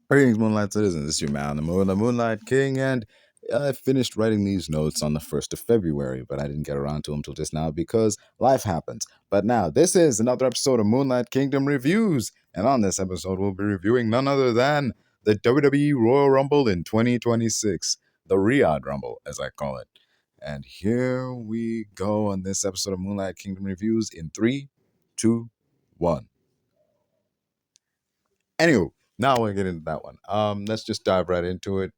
Greetings, Moonlight Citizens. This is your man, the Moonlight King, and I finished writing these notes on the 1st of February, but I didn't get around to them till just now because life happens. But now, this is another episode of Moonlight Kingdom Reviews, and on this episode, we'll be reviewing none other than the WWE Royal Rumble in 2026, the Riyadh Rumble, as I call it. And here we go on this episode of Moonlight Kingdom Reviews in 3, 2, 1. Anywho, now we'll get into that one. Let's just dive right into it.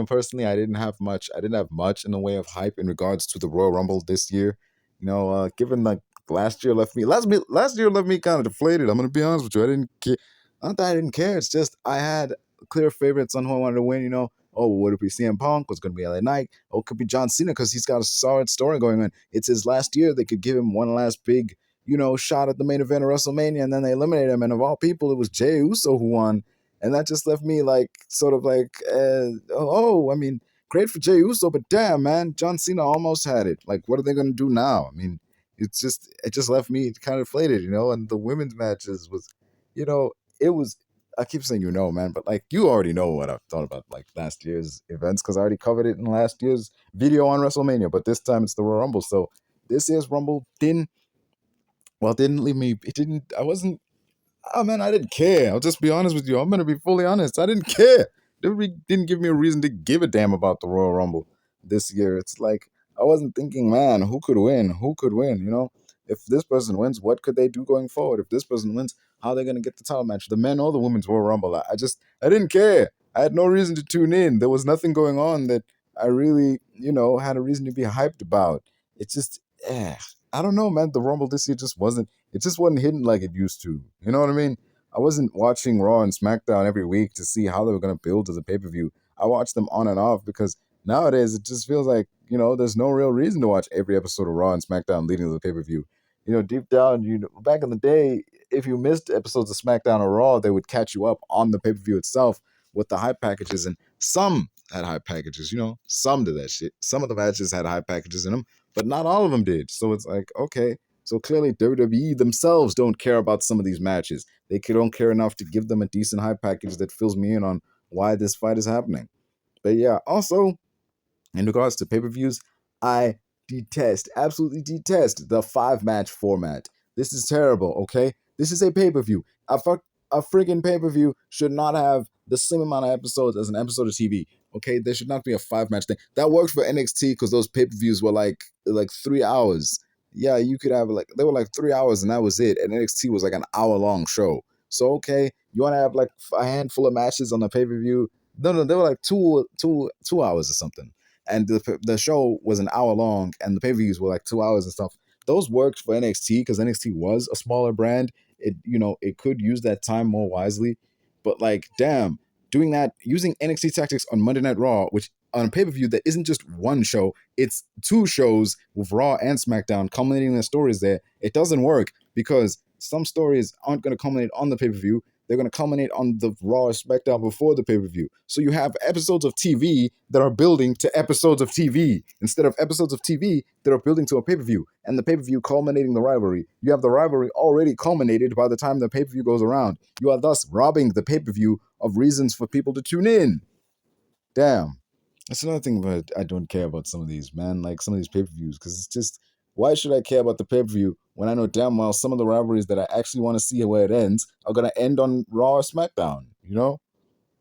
Personally, I didn't have much in the way of hype in regards to the Royal Rumble this year. Given like last year left me kind of deflated. I'm gonna be honest with you. I didn't care. Not that I didn't care. It's just I had clear favorites on who I wanted to win. Would it be CM Punk? Was it gonna be LA Knight? Oh, it could be John Cena because he's got a solid story going on. It's his last year. They could give him one last big shot at the main event of WrestleMania, and then they eliminated him. And of all people, it was Jey Uso who won. And that just left me great for Jey Uso, but damn, man, John Cena almost had it. Like, what are they going to do now? I mean, it just left me kind of deflated, and the women's matches was, it was, I keep saying, man, but like, you already know what I thought about like last year's events because I already covered it in last year's video on WrestleMania, but this time it's the Royal Rumble. So this year's Rumble didn't leave me. It didn't. I wasn't. Oh man, I didn't care. I'll just be honest with you. I'm gonna be fully honest. I didn't care. They didn't give me a reason to give a damn about the Royal Rumble this year. It's like I wasn't thinking, man, who could win? Who could win? If this person wins, what could they do going forward? If this person wins, how are they gonna get the title match? The men or the women's Royal Rumble? I didn't care. I had no reason to tune in. There was nothing going on that I really, had a reason to be hyped about. It's just, I don't know, man. The Rumble this year just wasn't hitting like it used to. You know what I mean? I wasn't watching Raw and SmackDown every week to see how they were going to build to the pay-per-view. I watched them on and off because nowadays it just feels like, there's no real reason to watch every episode of Raw and SmackDown leading to the pay-per-view. Deep down, back in the day, if you missed episodes of SmackDown or Raw, they would catch you up on the pay-per-view itself with the hype packages, and some had hype packages, some did that shit. Some of the matches had hype packages in them, but not all of them did. So it's like, okay, so clearly WWE themselves don't care about some of these matches. They don't care enough to give them a decent hype package that fills me in on why this fight is happening. But yeah, also, in regards to pay-per-views, I absolutely detest the 5-match format. This is terrible, okay? This is a pay-per-view. A freaking pay-per-view should not have the same amount of episodes as an episode of TV. Okay, there should not be a 5-match thing. That works for NXT because those pay-per-views were like 3 hours. Yeah, you could have they were like 3 hours and that was it. And NXT was like an hour-long show. So okay, you want to have like a handful of matches on the pay-per-view? No, they were like two hours or something. And the show was an hour long, and the pay-per-views were like 2 hours and stuff. Those worked for NXT because NXT was a smaller brand. It could use that time more wisely. But like, damn, doing that, using NXT tactics on Monday Night Raw, which on a pay-per-view that isn't just one show, it's 2 shows with Raw and SmackDown culminating their stories there. It doesn't work because some stories aren't going to culminate on the pay-per-view. They're going to culminate on the Raw or SmackDown before the pay-per-view. So you have episodes of TV that are building to episodes of TV instead of episodes of TV that are building to a pay-per-view. And the pay-per-view culminating the rivalry. You have the rivalry already culminated by the time the pay-per-view goes around. You are thus robbing the pay-per-view of reasons for people to tune in. Damn. That's another thing but I don't care about some of these, man. Like some of these pay-per-views, because it's just, why should I care about the pay-per-view when I know damn well some of the rivalries that I actually want to see where it ends are gonna end on Raw or SmackDown?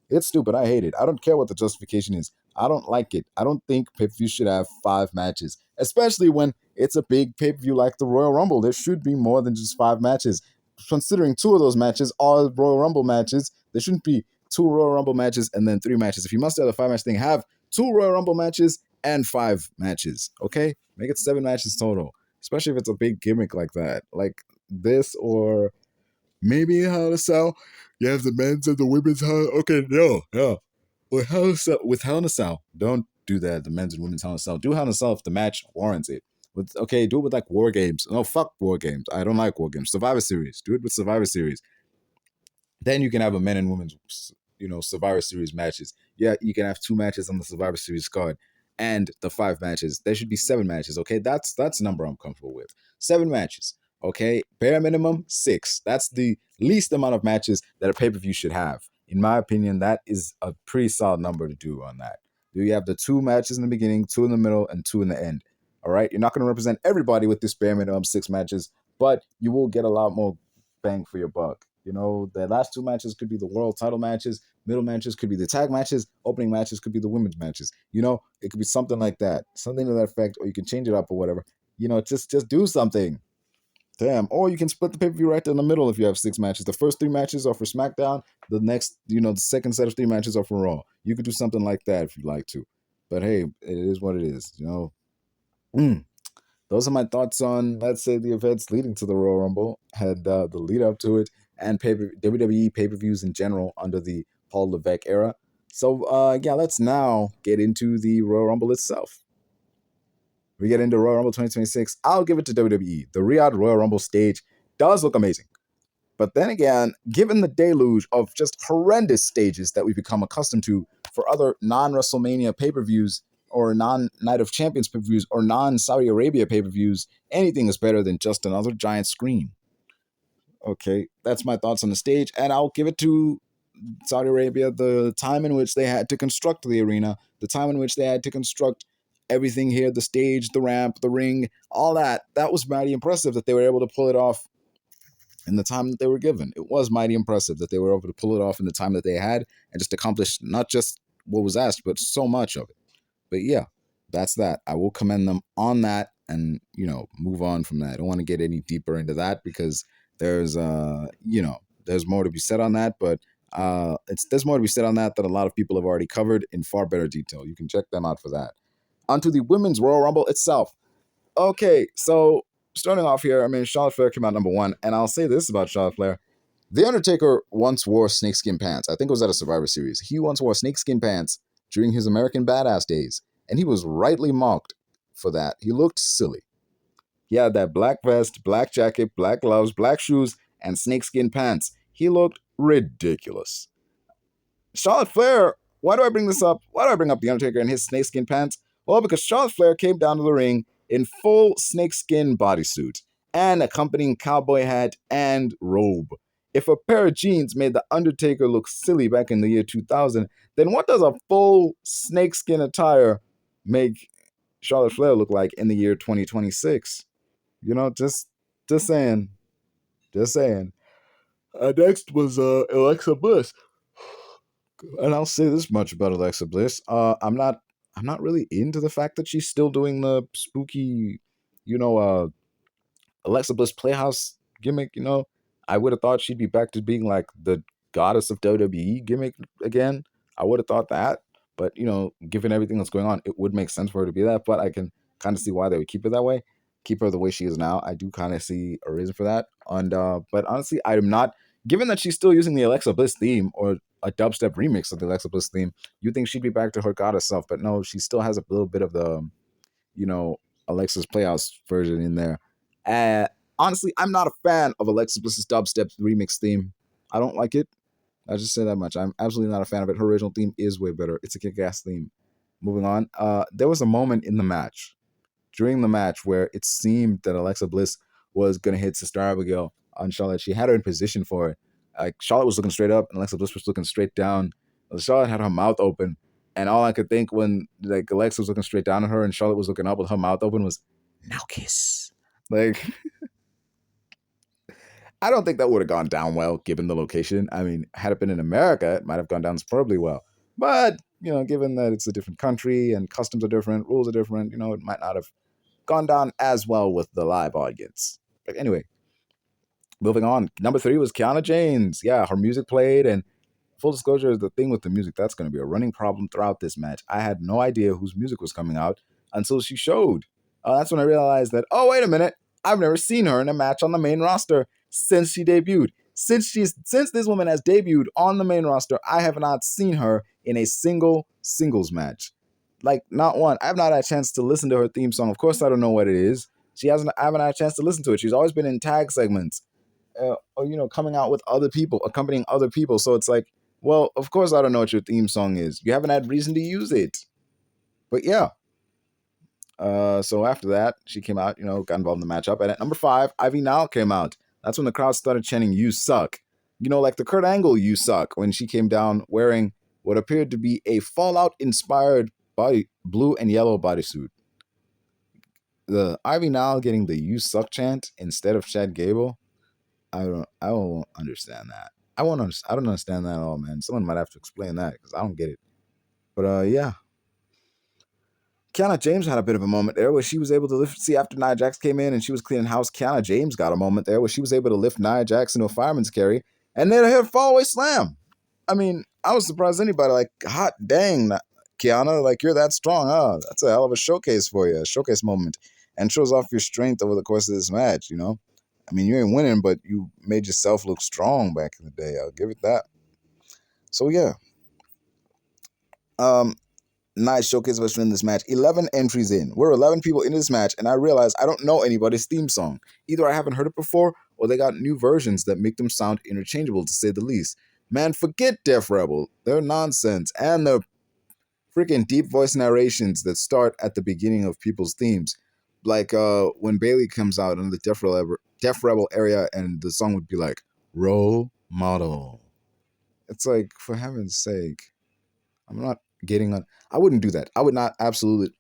It's stupid. I hate it. I don't care what the justification is. I don't like it. I don't think pay-per-view should have 5 matches, especially when it's a big pay-per-view like the Royal Rumble. There should be more than just 5 matches. Considering 2 of those matches are Royal Rumble matches, there shouldn't be 2 Royal Rumble matches and then 3 matches. If you must have a 5-match thing, have 2 Royal Rumble matches and 5 matches. Okay, make it 7 matches total. Especially if it's a big gimmick like that, like this, or maybe Hell in a Cell. You have the men's and the women's. Okay, no. With Hell in a Cell, don't do that. The men's and women's Hell in a Cell. Do Hell in a Cell if the match warrants it. Do it with like War Games. No, fuck War Games. I don't like War Games. Survivor Series. Do it with Survivor Series. Then you can have a men and women's, Survivor Series matches. Yeah, you can have 2 matches on the Survivor Series card, and the 5 matches. There should be 7 matches. Okay, that's a number I'm comfortable with. 7 matches. Okay, bare minimum 6. That's the least amount of matches that a pay-per-view should have. In my opinion, that is a pretty solid number to do on that. You have the 2 matches in the beginning, 2 in the middle, and 2 in the end. All right, you're not going to represent everybody with this bare minimum 6 matches, but you will get a lot more bang for your buck. The last 2 matches could be the world title matches, middle matches could be the tag matches, opening matches could be the women's matches. It could be something like that, something to that effect, or you can change it up or whatever. Just do something. Damn. Or you can split the pay-per-view right in the middle if you have 6 matches. The first 3 matches are for SmackDown. The next, the second set of 3 matches are for Raw. You could do something like that if you'd like to. But hey, it is what it is. Those are my thoughts on, let's say, the events leading to the Royal Rumble, had the lead up to it, and WWE pay-per-views in general under the Paul Levesque era. So, let's now get into the Royal Rumble itself. We get into Royal Rumble 2026. I'll give it to WWE. The Riyadh Royal Rumble stage does look amazing. But then again, given the deluge of just horrendous stages that we've become accustomed to for other non-WrestleMania pay-per-views or non-Night of Champions pay-per-views or non-Saudi Arabia pay-per-views, anything is better than just another giant screen. Okay, that's my thoughts on the stage, and I'll give it to Saudi Arabia. The time in which they had to construct the arena, the time in which they had to construct everything here, the stage, the ramp, the ring, all that was mighty impressive that they were able to pull it off in the time that they were given. It was mighty impressive that they were able to pull it off in the time that they had and just accomplish not just what was asked, but so much of it. But yeah, that's that. I will commend them on that and, move on from that. I don't want to get any deeper into that because there's more to be said on that, but there's more to be said on that a lot of people have already covered in far better detail. You can check them out for that. Onto the Women's Royal Rumble itself. Okay, so starting off here, Charlotte Flair came out number 1, and I'll say this about Charlotte Flair. The Undertaker once wore snakeskin pants. I think it was at a Survivor Series. He once wore snakeskin pants during his American Badass days, and he was rightly mocked for that. He looked silly. He had that black vest, black jacket, black gloves, black shoes, and snakeskin pants. He looked ridiculous. Charlotte Flair, why do I bring this up? Why do I bring up The Undertaker and his snakeskin pants? Well, because Charlotte Flair came down to the ring in full snakeskin bodysuit and accompanying cowboy hat and robe. If a pair of jeans made The Undertaker look silly back in the year 2000, then what does a full snakeskin attire make Charlotte Flair look like in the year 2026? Just saying. Just saying. Next was Alexa Bliss. And I'll say this much about Alexa Bliss. I'm not really into the fact that she's still doing the spooky, Alexa Bliss Playhouse gimmick. I would have thought she'd be back to being like the goddess of WWE gimmick again. I would have thought that, but given everything that's going on, it would make sense for her to be that. But I can kind of see why they would keep it that way, keep her the way she is now. I do kind of see a reason for that. And but honestly, I'm not. Given that she's still using the Alexa Bliss theme or a dubstep remix of the Alexa Bliss theme, you think she'd be back to her goddess self, but no, she still has a little bit of the, Alexa's Playhouse version in there. Honestly, I'm not a fan of Alexa Bliss's dubstep remix theme. I don't like it. I just say that much. I'm absolutely not a fan of it. Her original theme is way better. It's a kick-ass theme. Moving on. There was a moment in the match, during the match, where it seemed that Alexa Bliss was going to hit Sister Abigail on Charlotte. She had her in position for it. Charlotte was looking straight up, and Alexa Bliss was looking straight down. Charlotte had her mouth open, and all I could think when Alexa was looking straight down at her and Charlotte was looking up with her mouth open was, "Now kiss." I don't think that would have gone down well given the location. Had it been in America, it might have gone down superbly well. But, given that it's a different country and customs are different, rules are different, it might not have gone down as well with the live audience. But anyway, moving on. Number 3 was Kiana James. Yeah, her music played, and full disclosure is the thing with the music. That's going to be a running problem throughout this match. I had no idea whose music was coming out until she showed. That's when I realized that, oh, wait a minute. I've never seen her in a match on the main roster since she debuted. Since this woman has debuted on the main roster, I have not seen her in a singles match. Not one. I have not had a chance to listen to her theme song. Of course, I don't know what it is. I haven't had a chance to listen to it. She's always been in tag segments. Or coming out with other people, accompanying other people. So it's like, well, of course I don't know what your theme song is. You haven't had reason to use it. But yeah. So after that, she came out, got involved in the matchup. And at number 5, Ivy Nile came out. That's when the crowd started chanting, "You suck." You know, like the Kurt Angle "You Suck" when she came down wearing what appeared to be a Fallout-inspired body blue and yellow bodysuit. The Ivy Nile getting the "You Suck" chant instead of Chad Gable. I don't understand that. I don't understand that at all, man. Someone might have to explain that because I don't get it. But yeah, Kiana James had a bit of a moment there where she was able to lift. See, after Nia Jax came in and she was cleaning house, Kiana James got a moment there where she was able to lift Nia Jax into a fireman's carry and then her fallaway slam. I mean, I was surprised anybody like, hot dang, Kiana, like you're that strong. Huh? That's a hell of a showcase for you, a showcase moment, and shows off your strength over the course of this match. You know, I mean, you ain't winning, but you made yourself look strong back in the day. I'll give it that. So yeah, um, nice showcase of us in this match. 11 entries in. We're 11 people in this match, and I realize I don't know anybody's theme song. Either I haven't heard it before, or they got new versions that make them sound interchangeable, to say the least. Man, forget Def Rebel. They're nonsense, and their freaking deep voice narrations that start at the beginning of people's themes. Like when Bailey comes out in the Def Rebel area, and the song would be like, Role Model. It's like, for heaven's sake. I'm not getting on. I wouldn't do that. I would absolutely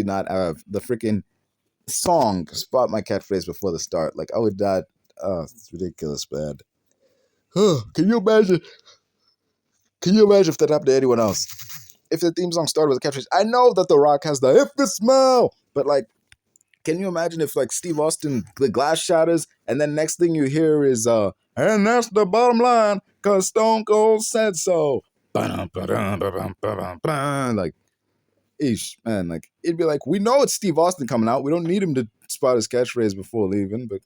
not have the freaking song spot my catchphrase before the start. Like I would not. Oh, it's ridiculous, man. Can you imagine? Can you imagine if that happened to anyone else? If the theme song started with a catchphrase, I know that The Rock has the "if the smell," but like, can you imagine if like Steve Austin, the glass shatters, and then next thing you hear is and that's the bottom line, cause Stone Cold said so. Like, man, like it'd be like, we know it's Steve Austin coming out. We don't need him to spot his catchphrase before leaving, but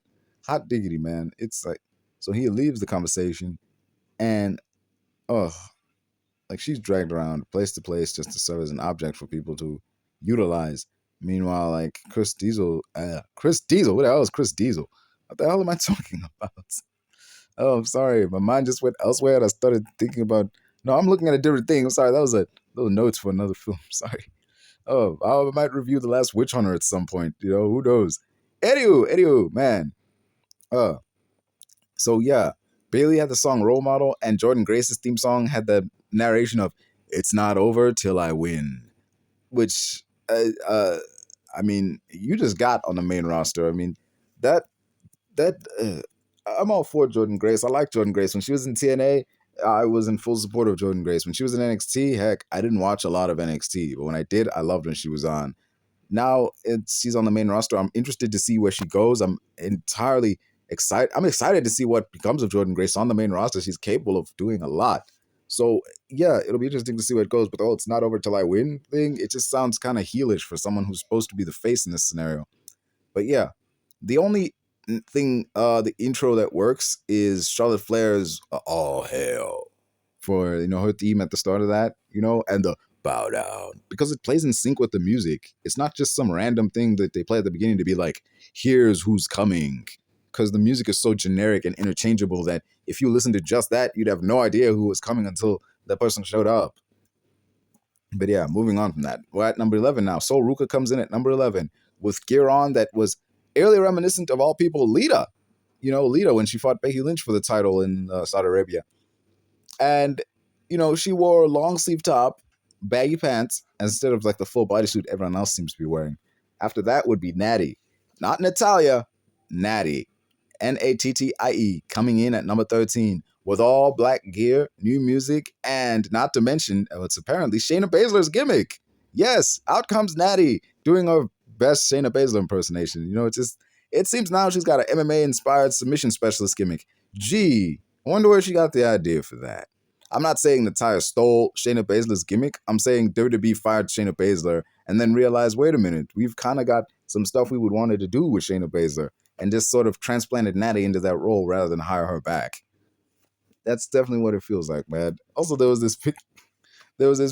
hot diggity, man. It's like, so he leaves the conversation and oh, like she's dragged around place to place just to serve as an object for people to utilize. Meanwhile, like Chris Diesel, what the hell is Chris Diesel? What the hell am I talking about? Oh, I'm sorry. My mind just went elsewhere and I started thinking about, no, I'm looking at a different thing. I'm sorry. That was a little notes for another film. Sorry. Oh, I might review The Last Witch Hunter at some point. You know, who knows? Anywho, man. Uh, so yeah, Bailey had the song Role Model, and Jordan Grace's theme song had the narration of "It's not over till I win," which, I mean, you just got on the main roster. I mean, that that I'm all for Jordan Grace. I like Jordan Grace. When she was in TNA, I was in full support of Jordan Grace. When she was in NXT, heck, I didn't watch a lot of NXT, but when I did, I loved when she was on. Now she's on the main roster. I'm interested to see where she goes. I'm entirely excited. I'm excited to see what becomes of Jordan Grace on the main roster. She's capable of doing a lot. So yeah, it'll be interesting to see where it goes. But it's not over till I win thing. It just sounds kind of heelish for someone who's supposed to be the face in this scenario. But yeah, the only thing, the intro that works is Charlotte Flair's "All Hail" for her theme at the start of that, and the bow down, because it plays in sync with the music. It's not just some random thing that they play at the beginning to be like, here's who's coming, because the music is so generic and interchangeable that if you listen to just that, you'd have no idea who was coming until that person showed up. But yeah, moving on from that, we're at number 11 now. Sol Ruka comes in at number 11 with gear on that was eerily reminiscent of all people Lita. Lita when she fought Becky Lynch for the title in Saudi Arabia. And, she wore a long sleeve top, baggy pants, instead of like the full bodysuit everyone else seems to be wearing. After that would be Nattie. Not Natalia, Nattie. Nattie coming in at number 13 with all black gear, new music, and not to mention, it's apparently Shayna Baszler's gimmick. Yes, out comes Nattie doing her best Shayna Baszler impersonation. It seems now she's got an MMA-inspired submission specialist gimmick. Gee, I wonder where she got the idea for that. I'm not saying Natalya stole Shayna Baszler's gimmick. I'm saying WWE fired Shayna Baszler and then realized, wait a minute, we've kind of got some stuff we would want to do with Shayna Baszler, and just sort of transplanted Nattie into that role rather than hire her back. That's definitely what it feels like, man. Also, there was this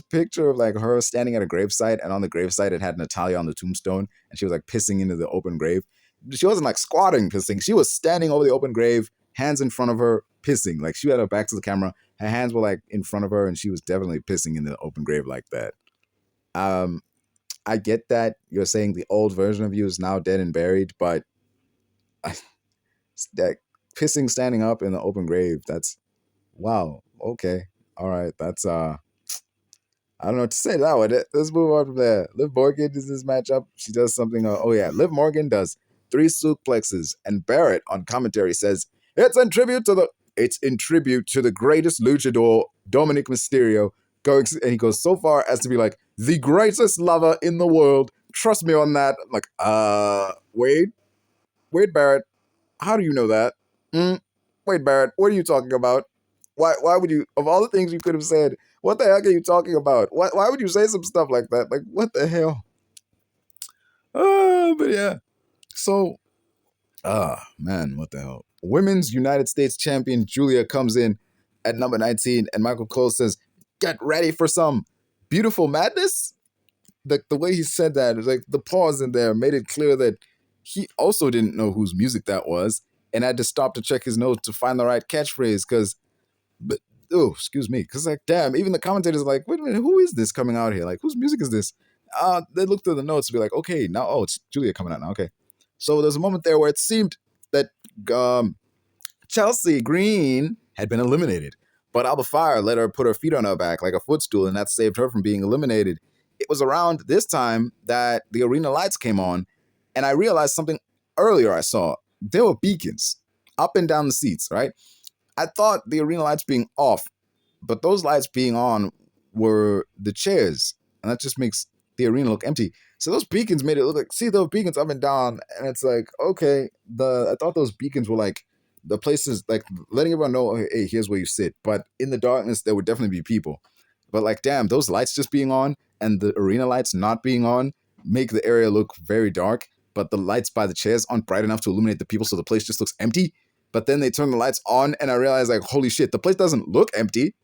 picture of like her standing at a gravesite, and on the gravesite it had Natalya on the tombstone, and she was like pissing into the open grave. She wasn't like squatting pissing. She was standing over the open grave, hands in front of her, pissing. Like she had her back to the camera, her hands were like in front of her, and she was definitely pissing in the open grave like that. I get that you're saying the old version of you is now dead and buried, but that pissing standing up in the open grave. That's wow. Okay. All right. That's I don't know what to say that one. Let's move on from there. Liv Morgan does this matchup. She does something. Oh yeah, Liv Morgan does 3 suplexes, and Barrett on commentary says it's in tribute to the greatest luchador, Dominic Mysterio. And he goes so far as to be like the greatest lover in the world. Trust me on that. I'm like, Wade Barrett, how do you know that? Wade Barrett, what are you talking about? Why would you, of all the things you could have said, what the heck are you talking about? Why would you say some stuff like that? Like, what the hell? But yeah. So, man, what the hell? Women's United States champion Julia comes in at number 19, and Michael Cole says, get ready for some beautiful madness? The way he said that, is like the pause in there made it clear that he also didn't know whose music that was, and had to stop to check his notes to find the right catchphrase, but excuse me, because like damn, even the commentators are like, wait a minute, who is this coming out here? Like, whose music is this? They look through the notes and be like, okay, now it's Julia coming out now. Okay, so there's a moment there where it seemed that Chelsea Green had been eliminated, but Alba Fire let her put her feet on her back like a footstool, and that saved her from being eliminated. It was around this time that the arena lights came on, and I realized something earlier I saw. There were beacons up and down the seats, right? I thought the arena lights being off, but those lights being on were the chairs, and that just makes the arena look empty. So those beacons made it look like, see those beacons up and down, and it's like, okay, I thought those beacons were like the places, like letting everyone know, hey, here's where you sit. But in the darkness, there would definitely be people. But like, damn, those lights just being on and the arena lights not being on make the area look very dark. But the lights by the chairs aren't bright enough to illuminate the people, so the place just looks empty. But then they turn the lights on, and I realized, like, holy shit, the place doesn't look empty.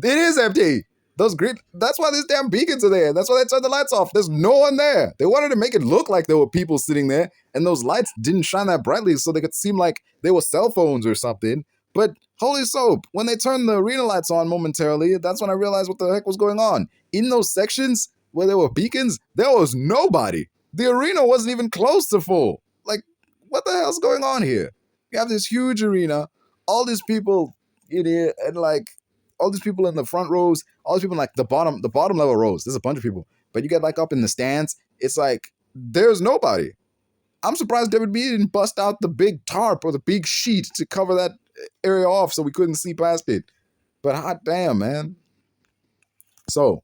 It is empty. Those green, that's why these damn beacons are there. That's why they turned the lights off. There's no one there. They wanted to make it look like there were people sitting there, and those lights didn't shine that brightly, so they could seem like they were cell phones or something. But holy soap, when they turned the arena lights on momentarily, that's when I realized what the heck was going on. In those sections where there were beacons, there was nobody. The arena wasn't even close to full. Like, what the hell's going on here? You have this huge arena, all these people in here, and like all these people in the front rows, all these people in like the bottom level rows. There's a bunch of people. But you get like up in the stands, it's like there's nobody. I'm surprised WWE didn't bust out the big tarp or the big sheet to cover that area off so we couldn't see past it. But hot damn, man. So,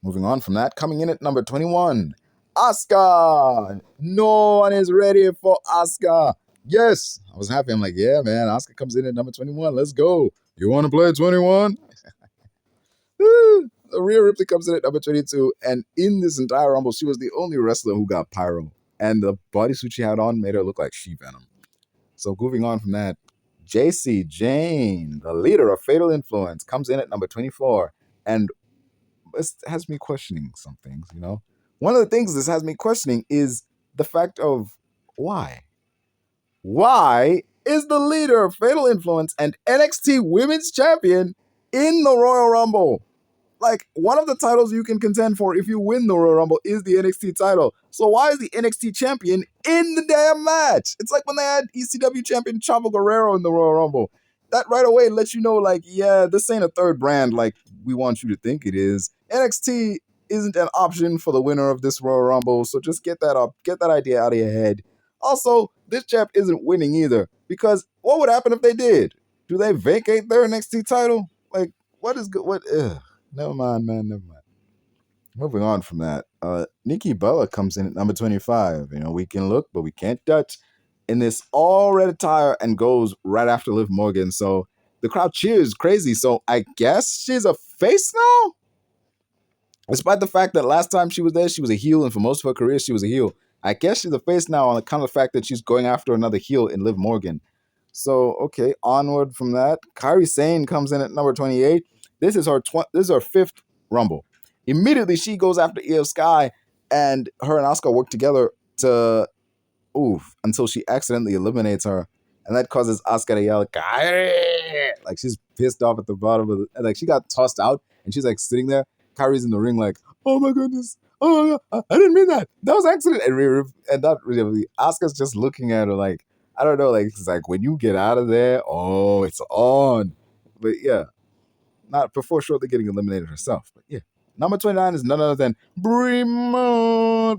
moving on from that, coming in at number 21, Asuka. No one is ready for Asuka. Yes, I was happy. I'm like, yeah, man, Asuka comes in at number 21. Let's go. You want to play 21? Rhea Ripley comes in at number 22, and in this entire Rumble, she was the only wrestler who got pyro, and the bodysuit she had on made her look like she-venom. So moving on from that, JC Jane, the leader of Fatal Influence, comes in at number 24, and this has me questioning some things, you know? One of the things this has me questioning is the fact of why? Why is the leader of Fatal Influence and NXT Women's Champion in the Royal Rumble? Like, one of the titles you can contend for if you win the Royal Rumble is the NXT title. So why is the NXT champion in the damn match? It's like when they had ECW champion Chavo Guerrero in the Royal Rumble. That right away lets you know, like, yeah, this ain't a third brand like we want you to think it is. NXT isn't an option for the winner of this Royal Rumble, so just get that idea out of your head. Also, this champ isn't winning either, because what would happen if they did? Do they vacate their NXT title? Like, what is good? What? Never mind, man. Never mind. Moving on from that, Nikki Bella comes in at number 25. You know, we can look, but we can't touch. In this all red attire and goes right after Liv Morgan. So the crowd cheers crazy. So I guess she's a face now? Despite the fact that last time she was there, she was a heel, and for most of her career, she was a heel. I guess she's a face now on account of the fact that she's going after another heel in Liv Morgan. So, okay, onward from that. Kairi Sane comes in at number 28. This is her fifth Rumble. Immediately, she goes after Io Sky, and her and Asuka work together to until she accidentally eliminates her, and that causes Asuka to yell, Kairi! Like, she's pissed off at the bottom of the, like, she got tossed out, and she's like sitting there. Kairi's in the ring like, oh my goodness, oh my God, I didn't mean that. That was an accident. And not really. Asuka's just looking at her like, I don't know, like it's like when you get out of there, oh, it's on. But yeah, not before shortly getting eliminated herself. But yeah. Number 29 is none other than Brimo,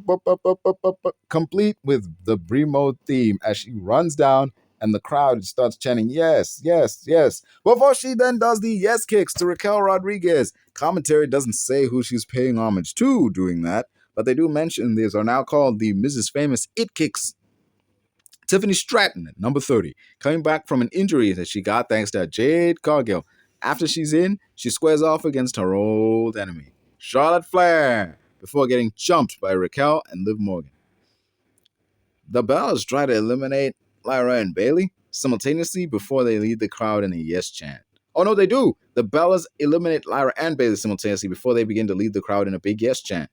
complete with the Brimo theme as she runs down and the crowd starts chanting, yes, yes, yes. Before she then does the yes kicks to Raquel Rodriguez. Commentary doesn't say who she's paying homage to doing that, but they do mention these are now called the Mrs. Famous It Kicks. Tiffany Stratton at number 30, coming back from an injury that she got thanks to Jade Cargill. After she's in, she squares off against her old enemy, Charlotte Flair, before getting jumped by Raquel and Liv Morgan. The Bellas try to eliminate Lyra and Bayley simultaneously before they lead the crowd in a yes chant. Oh no, they do! The Bellas eliminate Lyra and Bayley simultaneously before they begin to lead the crowd in a big yes chant.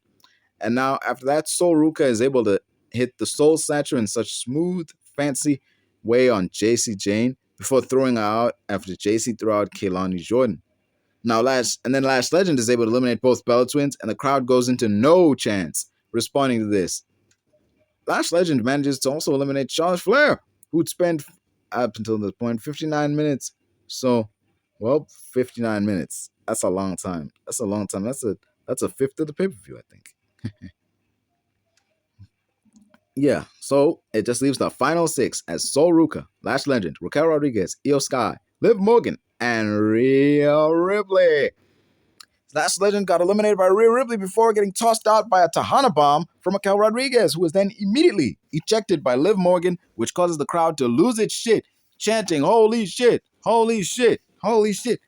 And now, after that, Sol Ruka is able to hit the Soul Snatcher in such smooth, fancy way on JC Jane before throwing her out after JC threw out Kaylani Jordan. Now, Lash Legend is able to eliminate both Bella Twins, and the crowd goes into no chance responding to this. Lash Legend manages to also eliminate Charlotte Flair, who'd spent, up until this point, 59 minutes. So, well, 59 minutes. That's a long time. That's a fifth of the pay-per-view, I think. Yeah, so it just leaves the final six as Sol Ruka, Lash Legend, Raquel Rodriguez, Io Sky, Liv Morgan, and Rhea Ripley. Lash Legend got eliminated by Rhea Ripley before getting tossed out by a Tahana bomb from Raquel Rodriguez, who was then immediately ejected by Liv Morgan, which causes the crowd to lose its shit, chanting, holy shit, holy shit, holy shit.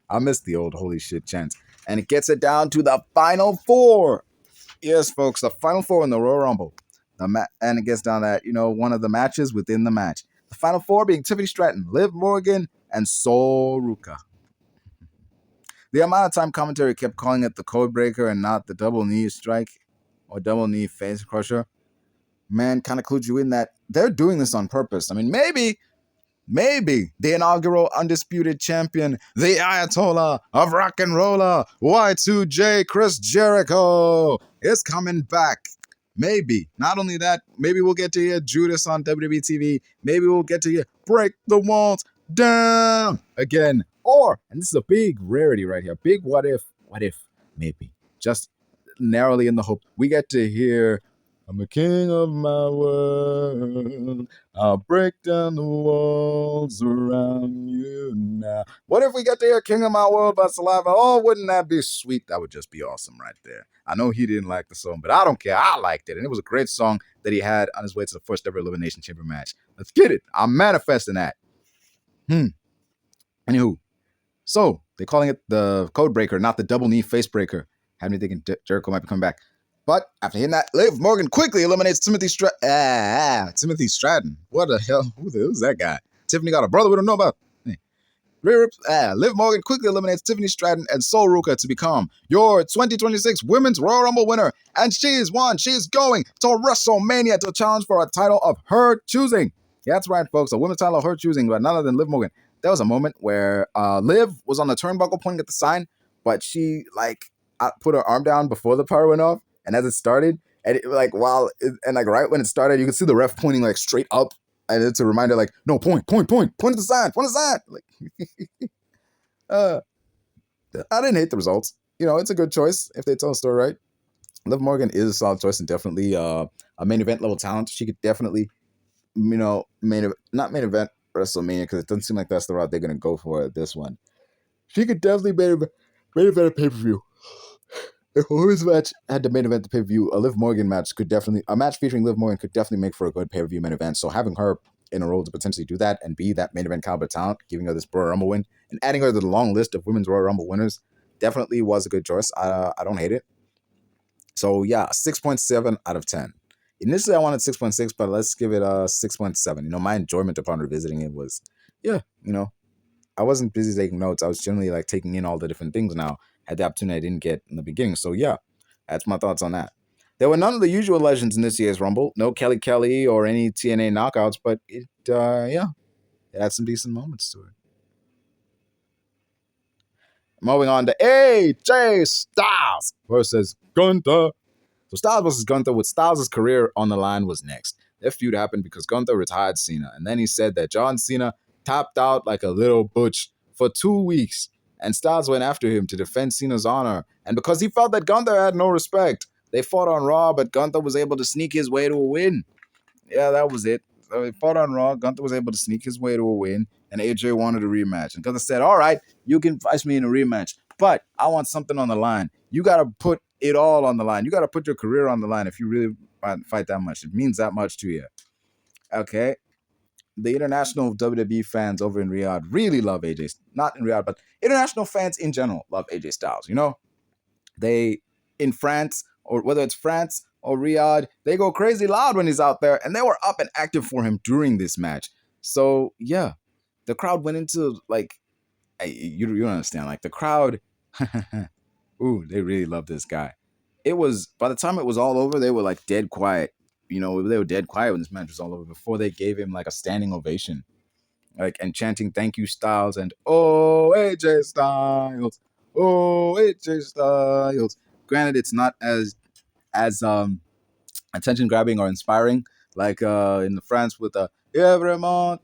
I miss the old holy shit chants. And it gets it down to the final four. Yes, folks, the final four in the Royal Rumble. And it gets down that, one of the matches within the match. The final four being Tiffany Stratton, Liv Morgan, and Sol Ruka. The amount of time commentary kept calling it the code breaker and not the double knee strike or double knee face crusher, man, kind of clued you in that they're doing this on purpose. I mean, maybe the inaugural undisputed champion, the Ayatollah of rock and roller, Y2J Chris Jericho, is coming back. Maybe. Not only that, maybe we'll get to hear Judas on WWE TV. Maybe we'll get to hear Break the Walls Down again. Or, and this is a big rarity right here, big what if, maybe. Just narrowly in the hope we get to hear, I'm the king of my world. I'll break down the walls around you now. What if we get to hear King of My World by Saliva? Oh, wouldn't that be sweet? That would just be awesome right there. I know he didn't like the song, but I don't care. I liked it. And it was a great song that he had on his way to the first ever Elimination Chamber match. Let's get it. I'm manifesting that. Anywho. So, they're calling it the code breaker, not the double knee face breaker. Had me thinking Jericho might be coming back. But after hitting that, Liv Morgan quickly eliminates Timothy Stratton. What the hell? Who's that guy? Tiffany got a brother we don't know about. Liv Morgan quickly eliminates Tiffany Stratton and Sol Ruka to become your 2026 Women's Royal Rumble winner. And she's won. She's going to WrestleMania to challenge for a title of her choosing. Yeah, that's right, folks. A women's title of her choosing, but none other than Liv Morgan. There was a moment where Liv was on the turnbuckle pointing at the sign, but she put her arm down before the power went off. And as it started, and right when it started, you could see the ref pointing straight up, and it's a reminder no, point at the sign, I didn't hate the results. It's a good choice if they tell the story right. Liv Morgan is a solid choice and definitely a main event level talent. She could definitely, not main event WrestleMania because it doesn't seem like that's the route they're going to go for this one. She could definitely main event a pay-per-view. If a women's match had to main event the pay-per-view, a match featuring Liv Morgan could definitely make for a good pay-per-view main event. So having her in a role to potentially do that and be that main event caliber talent, giving her this Royal Rumble win and adding her to the long list of women's Royal Rumble winners definitely was a good choice. I don't hate it. So yeah, 6.7 out of 10. Initially, I wanted 6.6, but let's give it a 6.7. My enjoyment upon revisiting it was, I wasn't busy taking notes. I was generally taking in all the different things now. Had the opportunity I didn't get in the beginning. So yeah, that's my thoughts on that. There were none of the usual legends in this year's Rumble. No Kelly or any TNA knockouts, but it had some decent moments to it. Moving on to AJ Styles versus Gunther. So Styles versus Gunther with Styles' career on the line was next. Their feud happened because Gunther retired Cena. And then he said that John Cena tapped out like a little butch for 2 weeks. And Styles went after him to defend Cena's honor. And because he felt that Gunther had no respect, they fought on Raw, but Gunther was able to sneak his way to a win. Yeah, that was it. So they fought on Raw. Gunther was able to sneak his way to a win, and AJ wanted a rematch. And Gunther said, all right, you can fight me in a rematch, but I want something on the line. You got to put it all on the line. You got to put your career on the line if you really fight that much. It means that much to you. Okay? The international WWE fans over in Riyadh really love AJ. Not in Riyadh, but international fans in general love AJ Styles. You know, they in France, or whether it's France or Riyadh, they go crazy loud when he's out there, and they were up and active for him during this match. So yeah, the crowd went into like, you don't understand, like the crowd, ooh, they really love this guy. It was, by the time it was all over, they were like dead quiet. You know, they were dead quiet when this match was all over before they gave him like a standing ovation, like, and chanting "Thank you, Styles" and "Oh AJ Styles, oh AJ Styles." Granted, it's not as attention grabbing or inspiring like in the France with the every month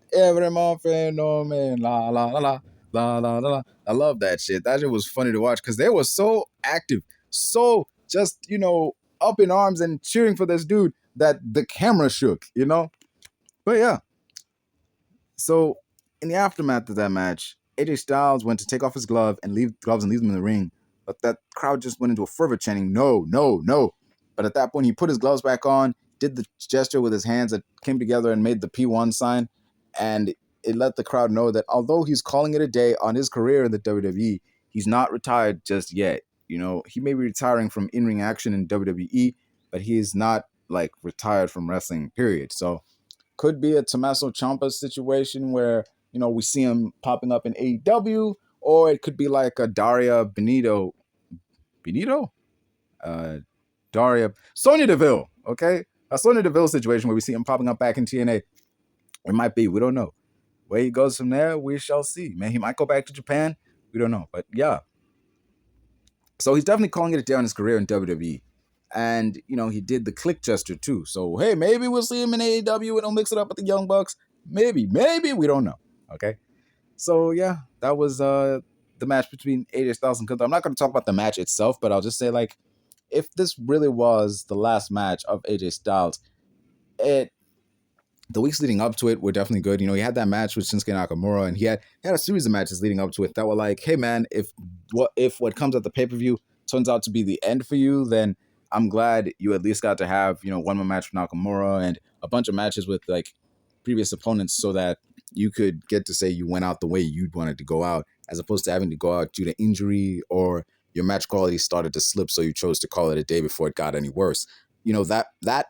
phenomenon, la la la la la la la. I love that shit. That shit was funny to watch because they were so active, so just, you know, up in arms and cheering for this dude that the camera shook, you know. But yeah, so in the aftermath of that match, AJ Styles went to take off his gloves and leave them in the ring. But that crowd just went into a fervor chanting, "No, no, no." But at that point, he put his gloves back on, did the gesture with his hands that came together and made the P1 sign. And it let the crowd know that although he's calling it a day on his career in the WWE, he's not retired just yet. You know, he may be retiring from in-ring action in WWE, but he is not like retired from wrestling, period. So could be a Tommaso Ciampa situation where, you know, we see him popping up in AEW, or it could be like a Daria Benito, uh, Sonya Deville, okay, a Sonya Deville situation where we see him popping up back in TNA. It might be, we don't know. Where he goes from there, we shall see. Man, he might go back to Japan. We don't know, but yeah. So he's definitely calling it a day on his career in WWE. And, you know, he did the click gesture too. So, hey, maybe we'll see him in AEW and he'll mix it up with the Young Bucks. Maybe, we don't know. Okay. So, yeah, that was the match between AJ Styles and Gunther. I'm not going to talk about the match itself, but I'll just say, like, if this really was the last match of AJ Styles, the weeks leading up to it were definitely good. You know, he had that match with Shinsuke Nakamura, and he had a series of matches leading up to it that were like, hey man, if what comes at the pay-per-view turns out to be the end for you, then I'm glad you at least got to have, you know, one more match with Nakamura and a bunch of matches with like previous opponents so that you could get to say you went out the way you'd wanted to go out, as opposed to having to go out due to injury or your match quality started to slip, so you chose to call it a day before it got any worse. You know, that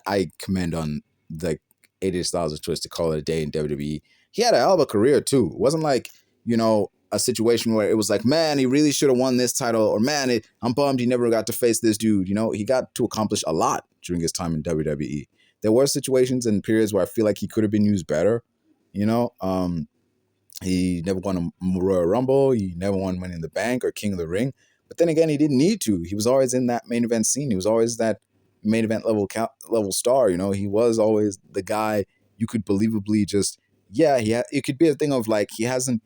I commend on the AJ Styles' choice to call it a day in WWE. He had a hell of a career too. It wasn't like, you know, a situation where it was like, man, he really should have won this title, or man, I'm bummed he never got to face this dude. You know, he got to accomplish a lot during his time in WWE. There were situations and periods where I feel like he could have been used better. You know, he never won a Royal Rumble. He never won Money in the Bank or King of the Ring. But then again, he didn't need to. He was always in that main event scene. He was always that main event level star. You know, he was always the guy you could believably just, yeah, it could be a thing of like he hadn't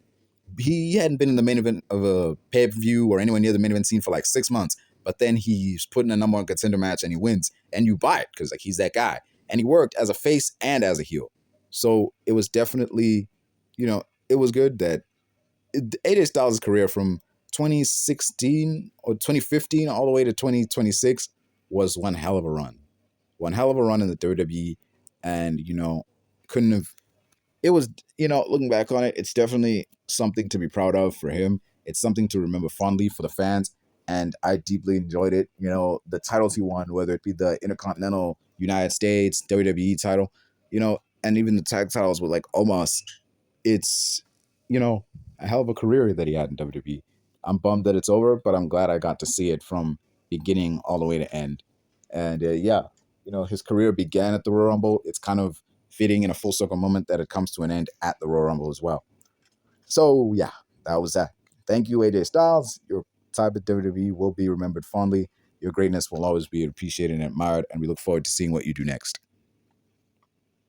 been in the main event of a pay-per-view or anywhere near the main event scene for like 6 months, but then he's put in a number one contender match and he wins, and you buy it because like he's that guy, and he worked as a face and as a heel. So it was definitely, you know, it was good that AJ Styles' career from 2016 or 2015 all the way to 2026 was one hell of a run. One hell of a run in the WWE. And, you know, couldn't have, it was, you know, looking back on it, it's definitely something to be proud of for him. It's something to remember fondly for the fans. And I deeply enjoyed it. You know, the titles he won, whether it be the Intercontinental United States, WWE title, you know, and even the tag titles with like Omos, it's, you know, a hell of a career that he had in WWE. I'm bummed that it's over, but I'm glad I got to see it from beginning all the way to end. And yeah, you know, his career began at the Royal Rumble. It's kind of fitting in a full circle moment that it comes to an end at the Royal Rumble as well. So yeah, that was that. Thank you, AJ Styles. Your time at WWE will be remembered fondly. Your greatness will always be appreciated and admired, and we look forward to seeing what you do next.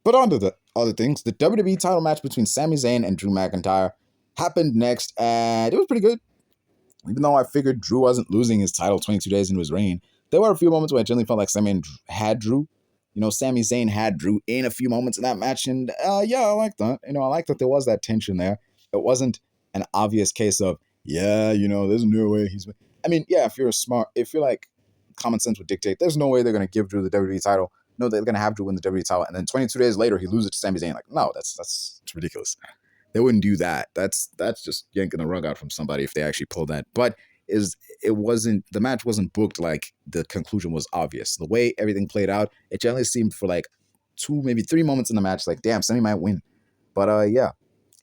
But on to the other things. The WWE title match between Sami Zayn and Drew McIntyre happened next, and it was pretty good. Even though I figured Drew wasn't losing his title 22 days into his reign, there were a few moments where I genuinely felt like Sami had Drew. Sami Zayn had Drew in a few moments in that match, and yeah, I like that. I like that there was that tension there. It wasn't an obvious case of, yeah, there's no way he's. I mean, yeah, if you're like, common sense would dictate, there's no way they're going to give Drew the WWE title. No, they're going to have Drew win the WWE title, and then 22 days later, he loses to Sami Zayn. Like, no, that's ridiculous. They wouldn't do that. That's just yanking the rug out from somebody if they actually pulled that. But the match wasn't booked like the conclusion was obvious. The way everything played out, it generally seemed for like 2, maybe 3 moments in the match, like, damn, Sami might win. But yeah.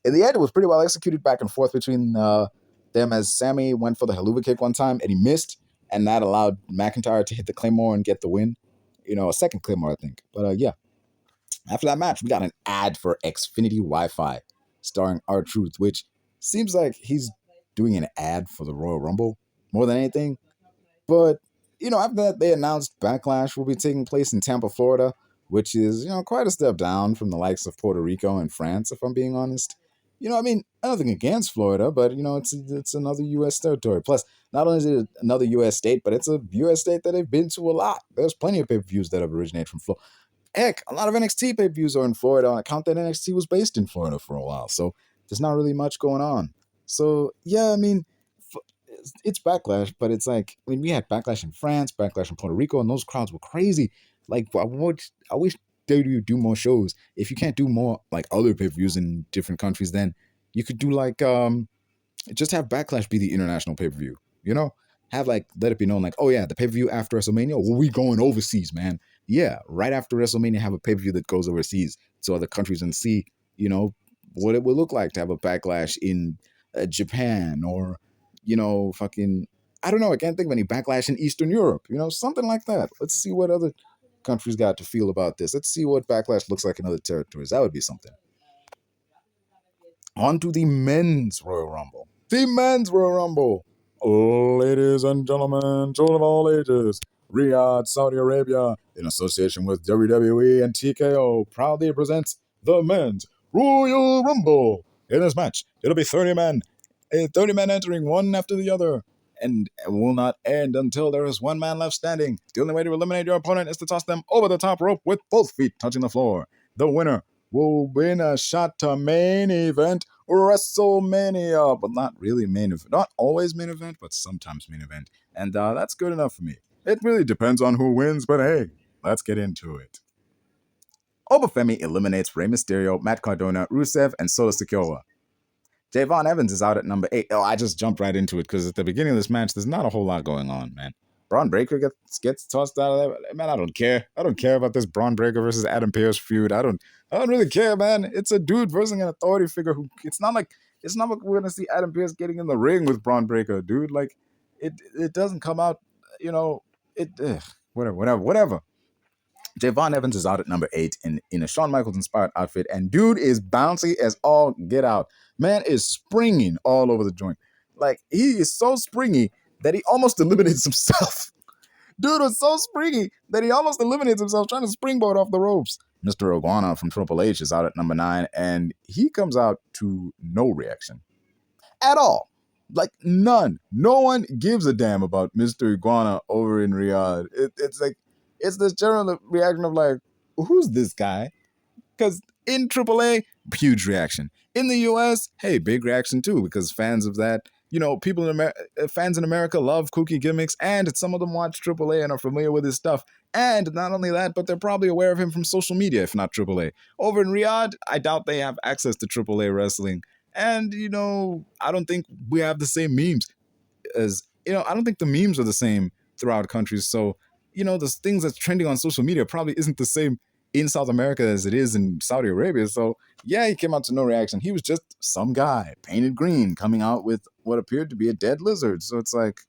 In the end, it was pretty well executed back and forth between them, as Sami went for the haluva kick one time and he missed, and that allowed McIntyre to hit the Claymore and get the win. A second Claymore, I think. But yeah. After that match, we got an ad for Xfinity Wi-Fi starring R-Truth, which seems like he's doing an ad for the Royal Rumble more than anything. But, after that, they announced Backlash will be taking place in Tampa, Florida, which is, quite a step down from the likes of Puerto Rico and France, if I'm being honest. I mean, nothing against Florida, but, it's another U.S. territory. Plus, not only is it another U.S. state, but it's a U.S. state that they've been to a lot. There's plenty of pay-per-views that have originated from Florida. Heck, a lot of NXT pay-per-views are in Florida on account that NXT was based in Florida for a while. So there's not really much going on. So, yeah, I mean, it's Backlash, but it's like, we had Backlash in France, Backlash in Puerto Rico, and those crowds were crazy. Like, I wish WWE do more shows. If you can't do more, like, other pay-per-views in different countries, then you could do, like, just have Backlash be the international pay-per-view, Have, like, let it be known, like, oh, yeah, the pay-per-view after WrestleMania, well, we going overseas, man. Yeah, right after WrestleMania, have a pay-per-view that goes overseas to other countries and see, what it would look like to have a Backlash in Japan or, fucking, I don't know, I can't think of any Backlash in Eastern Europe, something like that. Let's see what other countries got to feel about this. Let's see what Backlash looks like in other territories. That would be something. On to the men's Royal Rumble. The men's Royal Rumble. Ladies and gentlemen, children of all ages, Riyadh, Saudi Arabia, in association with WWE and TKO, proudly presents the men's Royal Rumble. In this match, it'll be 30 men. 30 men entering one after the other, and it will not end until there is one man left standing. The only way to eliminate your opponent is to toss them over the top rope with both feet touching the floor. The winner will win a shot to main event WrestleMania, but not really main event. Not always main event, but sometimes main event. And that's good enough for me. It really depends on who wins, but hey, let's get into it. Obafemi eliminates Rey Mysterio, Matt Cardona, Rusev, and Solo Sikoa. Javon Evans is out at number 8. Oh, I just jumped right into it because at the beginning of this match, there's not a whole lot going on, man. Braun Breaker gets tossed out of there. Man, I don't care. I don't care about this Braun Breaker versus Adam Pearce feud. I don't really care, man. It's a dude versus an authority figure who it's not like we're gonna see Adam Pearce getting in the ring with Braun Breaker, dude. Like it doesn't come out, whatever. Javon Evans is out at number 8 in a Shawn Michaels inspired outfit, and dude is bouncy as all get out. Man is springing all over the joint. Like, he is so springy that he almost eliminates himself. Dude was so springy that he almost eliminates himself trying to springboard off the ropes. Mr. Iguana from Triple H is out at number 9, and he comes out to no reaction at all. Like, none. No one gives a damn about Mr. Iguana over in Riyadh. It's like, it's this general reaction of like, who's this guy? Because in AAA, huge reaction. In the US, hey, big reaction too, because fans of that, fans in America love kooky gimmicks, and some of them watch AAA and are familiar with his stuff. And not only that, but they're probably aware of him from social media, if not AAA. Over in Riyadh, I doubt they have access to AAA wrestling. And, I don't think we have the same memes as, I don't think the memes are the same throughout countries. So, the things that's trending on social media probably isn't the same in South America as it is in Saudi Arabia. So, yeah, he came out to no reaction. He was just some guy, painted green, coming out with what appeared to be a dead lizard. So it's like,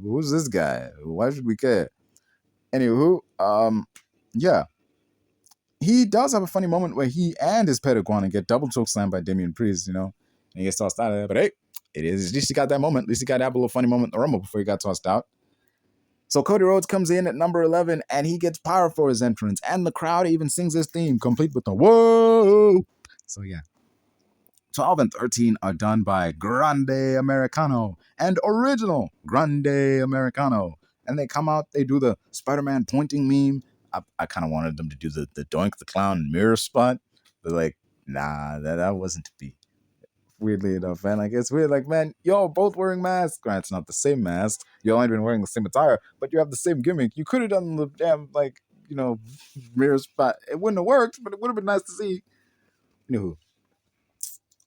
who's this guy? Why should we care? Anywho, yeah. He does have a funny moment where he and his pet iguana get double choke slammed by Damian Priest, and he gets tossed out of there. But hey, it is, at least he got that moment. At least he got that little funny moment in the Rumble before he got tossed out. So Cody Rhodes comes in at number 11 and he gets power for his entrance. And the crowd even sings his theme, complete with the whoa. So yeah. 12 and 13 are done by Grande Americano and Original Grande Americano. And they come out, they do the Spider-Man pointing meme. I kind of wanted them to do the Doink the Clown mirror spot. But like, nah, that wasn't to be. Weirdly enough, man. Like, it's weird. Like, man, y'all both wearing masks. Granted, it's not the same mask. Y'all ain't been wearing the same attire, but you have the same gimmick. You could have done the damn, like, mirror spot. It wouldn't have worked, but it would have been nice to see. You know who?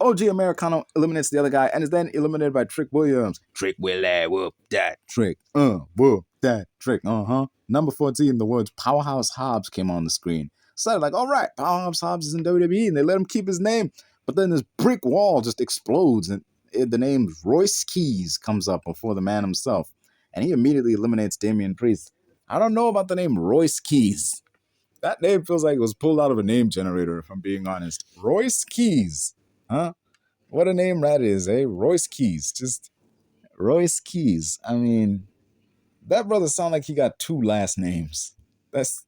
OG Americano eliminates the other guy and is then eliminated by Trick Williams. Trick Willie, whoop that trick. Whoop that trick. Number 14, the words Powerhouse Hobbs came on the screen. So like, all right, Powerhouse Hobbs is in WWE and they let him keep his name. But then this brick wall just explodes and the name Royce Keys comes up before the man himself. And he immediately eliminates Damian Priest. I don't know about the name Royce Keys. That name feels like it was pulled out of a name generator, if I'm being honest. Royce Keys. Huh? What a name that is, eh? Royce Keys. Just Royce Keys. I mean, that brother sounds like he got two last names. That's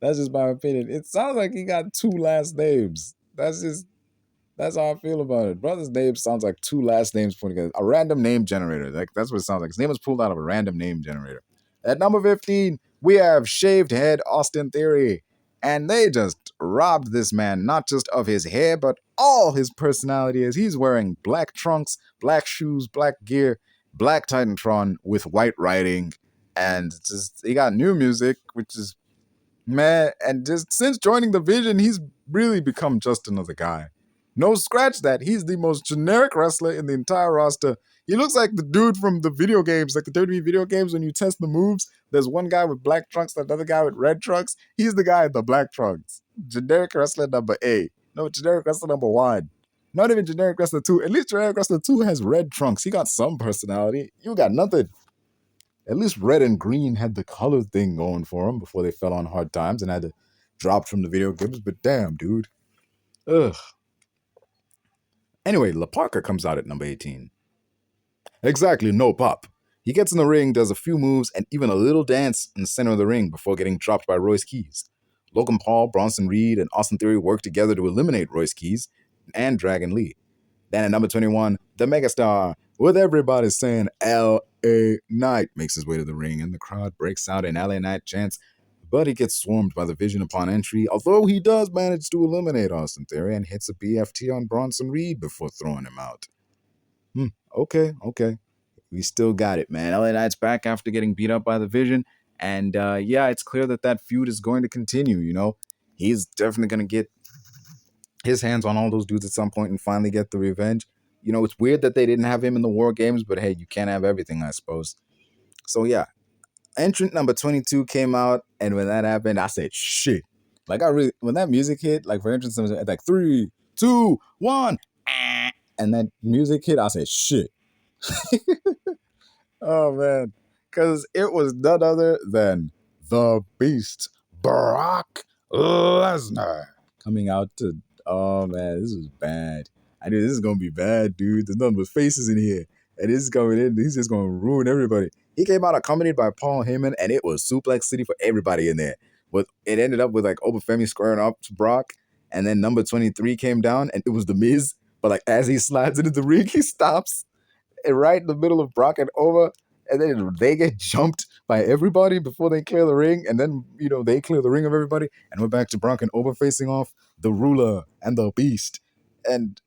just my opinion. It sounds like he got two last names. That's how I feel about it. Brother's name sounds like two last names put together. A random name generator. Like that's what it sounds like. His name was pulled out of a random name generator. At number 15, we have Shaved Head Austin Theory. And they just robbed this man, not just of his hair, but all his personality as he's wearing black trunks, black shoes, black gear, black Titantron with white writing. And just he got new music, which is man. And just since joining the Vision, he's really become just another guy. No, scratch that. He's the most generic wrestler in the entire roster. He looks like the dude from the video games, like the WWE video games when you test the moves. There's one guy with black trunks, another guy with red trunks. He's the guy with the black trunks. Generic wrestler number 8. No, generic wrestler number 1. Not even generic wrestler 2. At least generic wrestler 2 has red trunks. He got some personality. You got nothing. At least red and green had the color thing going for them before they fell on hard times and had to drop from the video games. But damn, dude. Ugh. Anyway, La Parker comes out at number 18. Exactly, no pop. He gets in the ring, does a few moves, and even a little dance in the center of the ring before getting dropped by Royce Keys. Logan Paul, Bronson Reed, and Austin Theory work together to eliminate Royce Keys and Dragon Lee. Then at number 21, the megastar, with everybody saying L.A. Knight, makes his way to the ring, and the crowd breaks out in L.A. Knight chants, but he gets swarmed by the Vision upon entry, although he does manage to eliminate Austin Theory and hits a BFT on Bronson Reed before throwing him out. Okay. We still got it, man. LA Knight's back after getting beat up by the Vision, and yeah, it's clear that feud is going to continue, He's definitely going to get his hands on all those dudes at some point and finally get the revenge. It's weird that they didn't have him in the War Games, but hey, you can't have everything, I suppose. So yeah. Entrant number 22 came out, and when that happened, I said, shit. Like, when that music hit, like, for entrance, like, 3, 2, 1, and that music hit, I said, shit. Oh, man. Because it was none other than the Beast, Brock Lesnar, coming out to, oh, man, this is bad. I knew this is going to be bad, dude. There's nothing but faces in here. And this is coming in, he's just going to ruin everybody. He came out accompanied by Paul Heyman, and it was Suplex City for everybody in there. But it ended up with, like, Obafemi squaring up to Brock, and then number 23 came down, and it was The Miz. But, like, as he slides into the ring, he stops right in the middle of Brock and Oba, and then they get jumped by everybody before they clear the ring, and then, they clear the ring of everybody, and we're back to Brock and Oba facing off the Ruler and the Beast. And,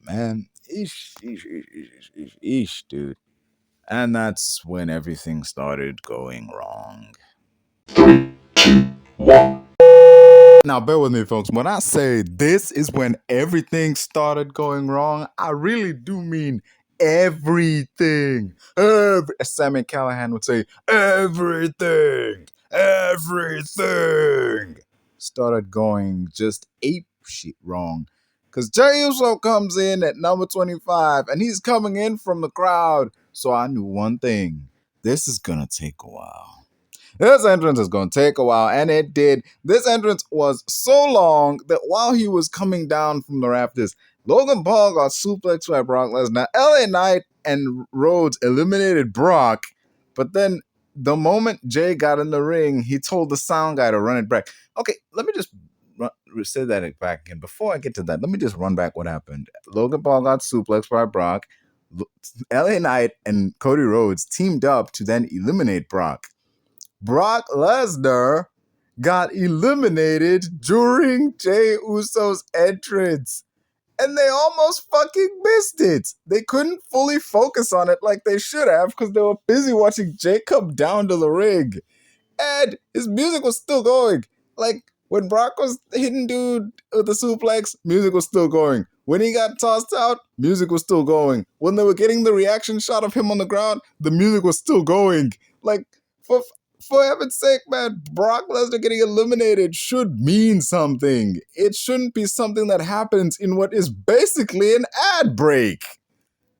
man, eesh, dude. And that's when everything started going wrong. 3, 2, 1. Now, bear with me, folks. When I say this is when everything started going wrong, I really do mean everything. As Sami Callahan would say, everything started going just ape shit wrong. Because Jey Uso comes in at number 25, and he's coming in from the crowd. So I knew one thing. This is going to take a while. This entrance is going to take a while, and it did. This entrance was so long that while he was coming down from the rafters, Logan Paul got suplexed by Brock Lesnar. LA Knight and Rhodes eliminated Brock, but then the moment Jay got in the ring, he told the sound guy to run it back. Okay, let me just say that back again. Before I get to that, let me just run back what happened. Logan Paul got suplexed by Brock. LA Knight and Cody Rhodes teamed up to then eliminate Brock. Brock Lesnar got eliminated during Jey Uso's entrance. And they almost fucking missed it. They couldn't fully focus on it like they should have because they were busy watching Jay come down to the ring. And his music was still going. Like, when Brock was hitting dude with the suplex, music was still going. When he got tossed out, music was still going. When they were getting the reaction shot of him on the ground, the music was still going. Like, for heaven's sake, man, Brock Lesnar getting eliminated should mean something. It shouldn't be something that happens in what is basically an ad break.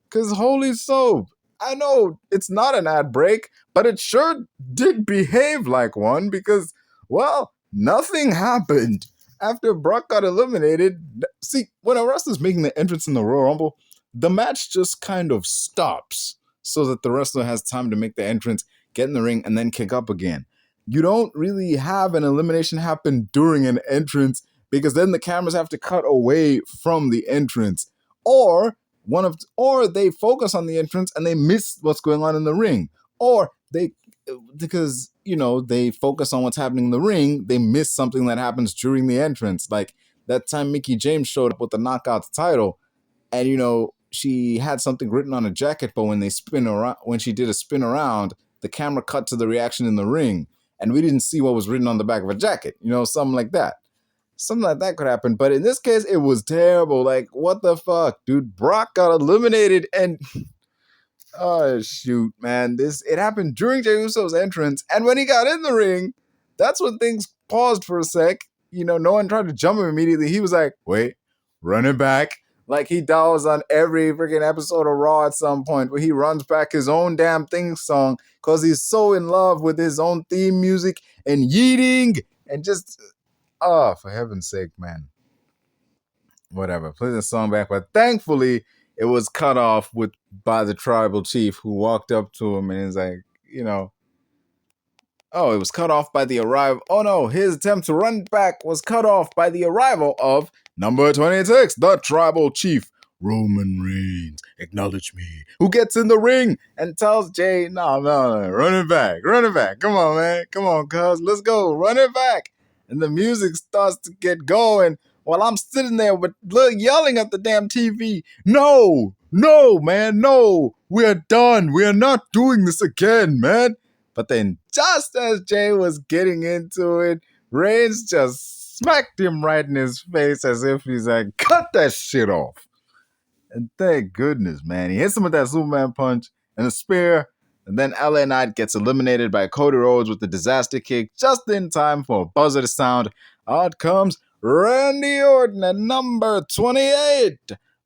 Because holy soap, I know it's not an ad break, but it sure did behave like one because, well, nothing happened. After Brock got eliminated, see, when a wrestler's making the entrance in the Royal Rumble, the match just kind of stops so that the wrestler has time to make the entrance, get in the ring, and then kick up again. You don't really have an elimination happen during an entrance because then the cameras have to cut away from the entrance. Or they focus on the entrance and they miss what's going on in the ring. Or because they focus on what's happening in the ring, they miss something that happens during the entrance. Like that time Mickie James showed up with the Knockouts title, and she had something written on a jacket, but when she did a spin around, the camera cut to the reaction in the ring, and we didn't see what was written on the back of a jacket. Something like that. Something like that could happen, but in this case, it was terrible. Like, what the fuck, dude? Brock got eliminated, and oh shoot, man! It happened during Jey Uso's entrance, and when he got in the ring, that's when things paused for a sec. No one tried to jump him immediately. He was like, "Wait, run it back." Like he does on every freaking episode of Raw at some point, where he runs back his own damn theme song because he's so in love with his own theme music and yeeting and just. Oh, for heaven's sake, man. Whatever. Play the song back. But thankfully, it was cut off by the tribal chief who walked up to him and is like, oh, it was cut off by the arrival. Oh, no. His attempt to run back was cut off by the arrival of number 26, the tribal chief, Roman Reigns. Acknowledge me. Who gets in the ring and tells Jay, no, run it back. Run it back. Come on, man. Come on, cuz. Let's go. Run it back. And the music starts to get going while I'm sitting there yelling at the damn TV. No, man, no. We're done. We are not doing this again, man. But then just as Jay was getting into it, Reigns just smacked him right in his face as if he's like, cut that shit off. And thank goodness, man. He hits him with that Superman punch and a spear. And then LA Knight gets eliminated by Cody Rhodes with the disaster kick just in time for a buzzer to sound. Out comes Randy Orton at number 28.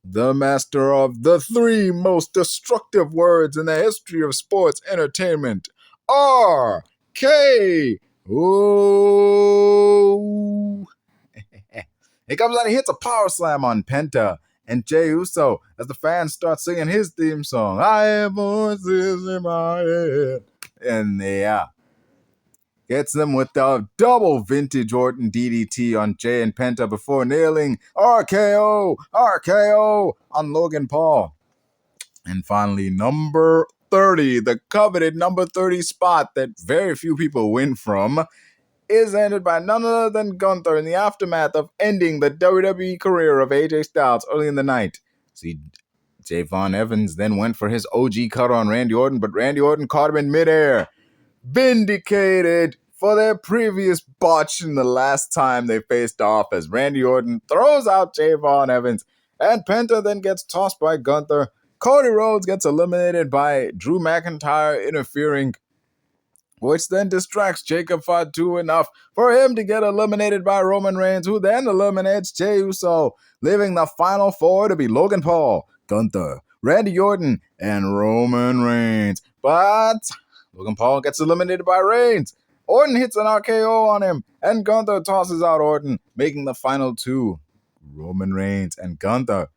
The master of the 3 most destructive words in the history of sports entertainment. RKO. He comes out and hits a power slam on Penta and Jey Uso as the fans start singing his theme song. I have voices in my head. And gets them with the double vintage Orton DDT on Jey and Penta before nailing RKO on Logan Paul. And finally, number 30, the coveted number 30 spot that very few people win from, is ended by none other than Gunther in the aftermath of ending the WWE career of AJ Styles early in the night. See, Javon Evans then went for his OG cut on Randy Orton, but Randy Orton caught him in midair. Vindicated for their previous botch in the last time they faced off as Randy Orton throws out Javon Evans, and Penta then gets tossed by Gunther. Cody Rhodes gets eliminated by Drew McIntyre interfering, which then distracts Jacob Fatu enough for him to get eliminated by Roman Reigns, who then eliminates Jey Uso, leaving the final 4 to be Logan Paul, Gunther, Randy Orton, and Roman Reigns. But Logan Paul gets eliminated by Reigns. Orton hits an RKO on him, and Gunther tosses out Orton, making the final 2 Roman Reigns and Gunther.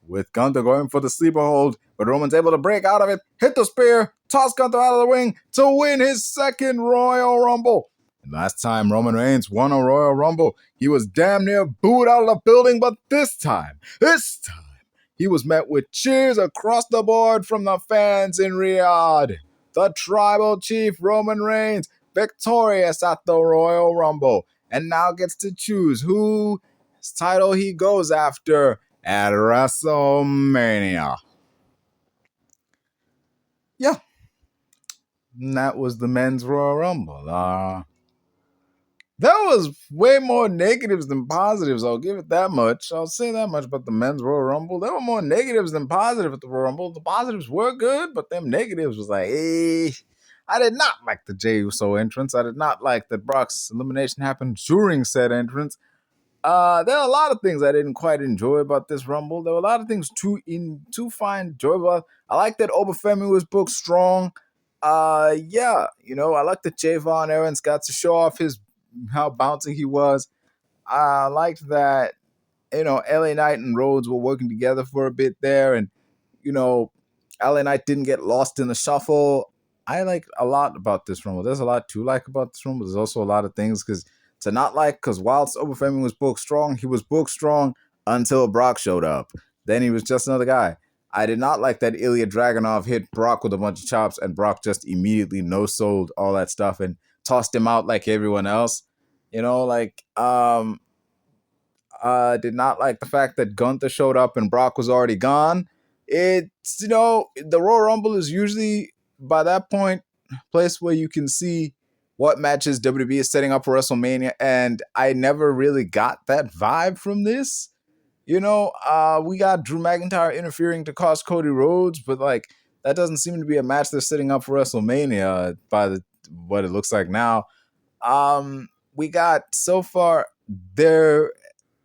with Gunther going for the sleeper hold, but Roman's able to break out of it, hit the spear, toss Gunther out of the ring to win his second Royal Rumble. And last time Roman Reigns won a Royal Rumble, he was damn near booed out of the building, but this time, he was met with cheers across the board from the fans in Riyadh. The Tribal Chief Roman Reigns, victorious at the Royal Rumble, and now gets to choose whose title he goes after at WrestleMania. Yeah, and that was the men's Royal Rumble. There was way more negatives than positives. I'll give it that much. I'll say that much about the men's Royal Rumble. There were more negatives than positives at the Royal Rumble. The positives were good, but them negatives was like, I did not like the Jey Uso entrance. I did not like that Brock's elimination happened during said entrance. There are a lot of things I didn't quite enjoy about this Rumble. There were a lot of things to find enjoyable. I like that Obafemi was booked strong. Yeah, I like that Javon Evans got to show off how bouncy he was. I liked that, LA Knight and Rhodes were working together for a bit there, and LA Knight didn't get lost in the shuffle. I like a lot about this Rumble. There's a lot to like about this Rumble. There's also a lot of things to not like, because whilst Obafemi was booked strong, he was booked strong until Brock showed up. Then he was just another guy. I did not like that Ilya Dragunov hit Brock with a bunch of chops, and Brock just immediately no-sold all that stuff and tossed him out like everyone else. Did not like the fact that Gunther showed up and Brock was already gone. It's, the Royal Rumble is usually, by that point, a place where you can see what matches WWE is setting up for WrestleMania, and I never really got that vibe from this. We got Drew McIntyre interfering to cost Cody Rhodes, but that doesn't seem to be a match they're setting up for WrestleMania by what it looks like now. We got so far there,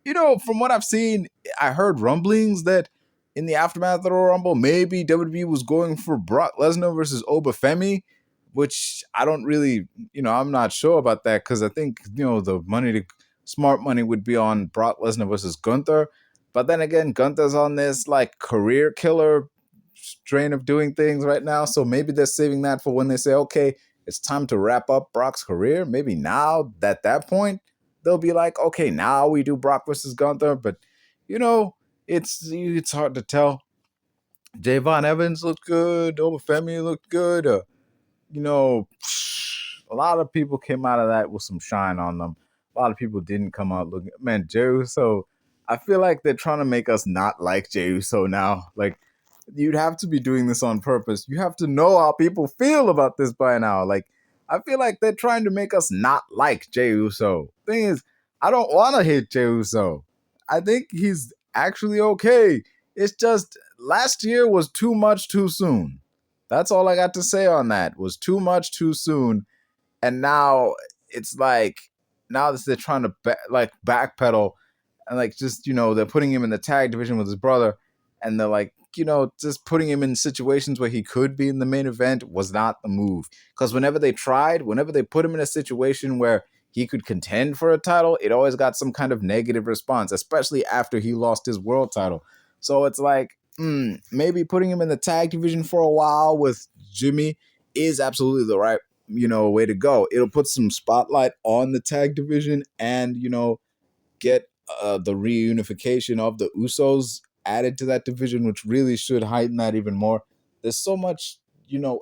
from what I've seen, I heard rumblings that in the aftermath of the Royal Rumble, maybe WWE was going for Brock Lesnar versus Obafemi, which I don't really, I'm not sure about that, because I think, the smart money would be on Brock Lesnar versus Gunther. But then again, Gunther's on this career killer strain of doing things right now. So maybe they're saving that for when they say, okay, it's time to wrap up Brock's career. Maybe now at that point, they'll be like, okay, now we do Brock versus Gunther. But, it's hard to tell. Javon Evans looked good. Obafemi looked good. A lot of people came out of that with some shine on them. A lot of people didn't come out looking. Man, Jey Uso, I feel like they're trying to make us not like Jey Uso now. You'd have to be doing this on purpose. You have to know how people feel about this by now. I feel like they're trying to make us not like Jey Uso. Thing is, I don't want to hate Jey Uso. I think he's actually okay. It's just last year was too much too soon. That's all I got to say on that. Was too much too soon. And now it's now that they're trying to backpedal and they're putting him in the tag division with his brother, and they're just putting him in situations where he could be in the main event was not the move. Because whenever they put him in a situation where he could contend for a title, it always got some kind of negative response, especially after he lost his world title. So it's maybe putting him in the tag division for a while with Jimmy is absolutely the right, way to go. It'll put some spotlight on the tag division and, get the reunification of the Usos added to that division, which really should heighten that even more. There's so much,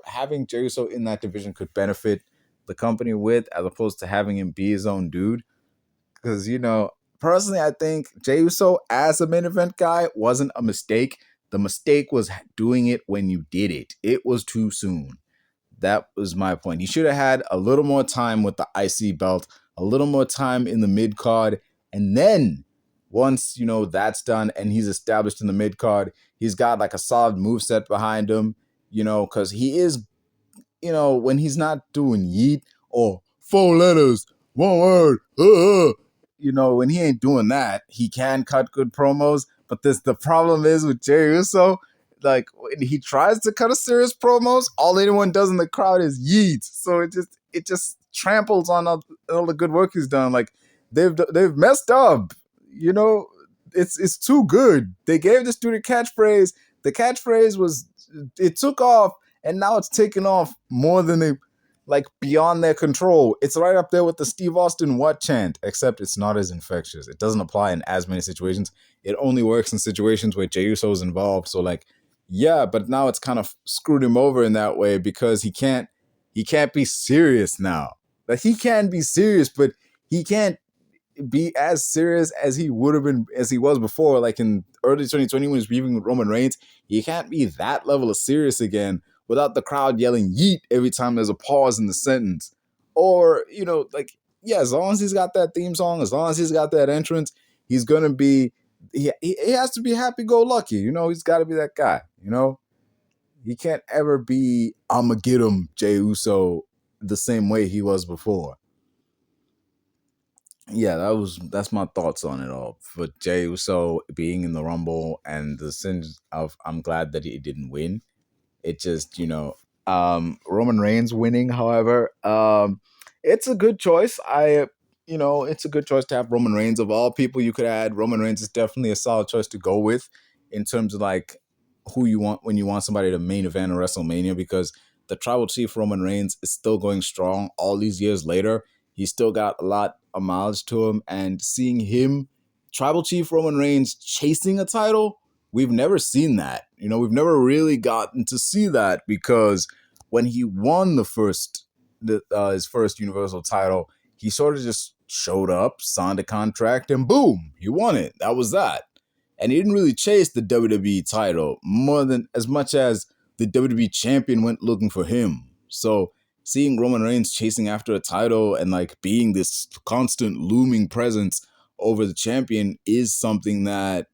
having Jey Uso in that division could benefit the company with, as opposed to having him be his own dude. Because, personally, I think Jey Uso as a main event guy wasn't a mistake. The mistake was doing it when you did it. It was too soon. That was my point. He should have had a little more time with the IC belt, a little more time in the mid card, and then once that's done and he's established in the mid card, he's got a solid moveset behind him. Because he is, when he's not doing yeet or 4 letters, 1 word, when he ain't doing that, he can cut good promos. But the problem is with Jey Uso, when he tries to cut a serious promos, all anyone does in the crowd is yeet. So it just tramples on all the good work he's done. They've messed up. it's too good. They gave this dude a catchphrase. The catchphrase was it took off, and now it's taken off more than they like beyond their control. It's right up there with the Steve Austin "What" chant, except it's not as infectious. It doesn't apply in as many situations. It only works in situations where Jey Uso is involved. So like, yeah, but now it's kind of screwed him over in that way because he can't be serious now. Like he can be serious, but he can't be as serious as he would have been as he was before. Like in early 2020 when he was beefing with Roman Reigns, he can't be that level of serious again without the crowd yelling "yeet" every time there's a pause in the sentence. Or, like, yeah, as long as he's got that theme song, as long as he's got that entrance, he's gonna be he has to be happy-go-lucky. He's got to be that guy. He can't ever be I'ma get him Jey Uso the same way he was before. Yeah, that's my thoughts on it all. For Jey Uso being in the Rumble and the sins of I'm glad that he didn't win. It just, Roman Reigns winning, however, it's a good choice. It's a good choice to have Roman Reigns. Of all people you could add, Roman Reigns is definitely a solid choice to go with in terms of like who you want when you want somebody to main event a WrestleMania, because the tribal chief Roman Reigns is still going strong all these years later. He's still got a lot of mileage to him, and seeing him, tribal chief Roman Reigns, chasing a title, we've never seen that. We've never really gotten to see that, because when he won his first Universal title, he sort of just showed up, signed a contract, and boom, he won it. That was that. And he didn't really chase the WWE title more than as much as the WWE champion went looking for him. So seeing Roman Reigns chasing after a title and like being this constant looming presence over the champion is something that